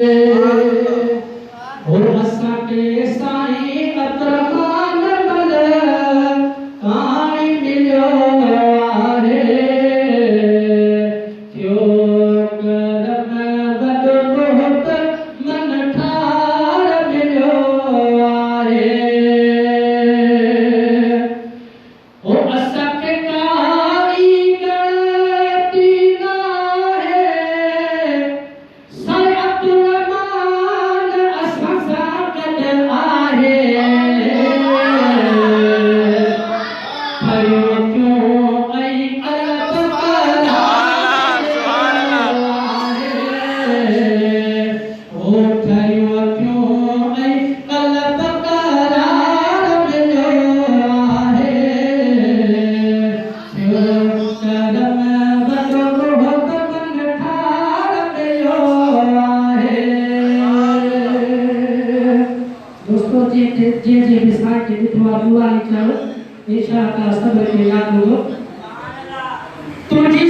और असांखे साईं अतरमान मल काणी मिलियो आहे थियो करम वॾो बहुत मन ठार मिलियो आहे ओ असांखे काई गलती नाहे साईं अतरमान असां सां गॾु आहे ठहियो क्यों ऐं अलॻि करार ओ ठहियो क्यों ऐं अलॻि करार मिलियो आहे थियो करम वॾो बहुत मन ठार मिलियो आहे। दोस्तों जी विसार के दुआ दुआ निकल इंशाअल्लाह सब के याद हो तुझी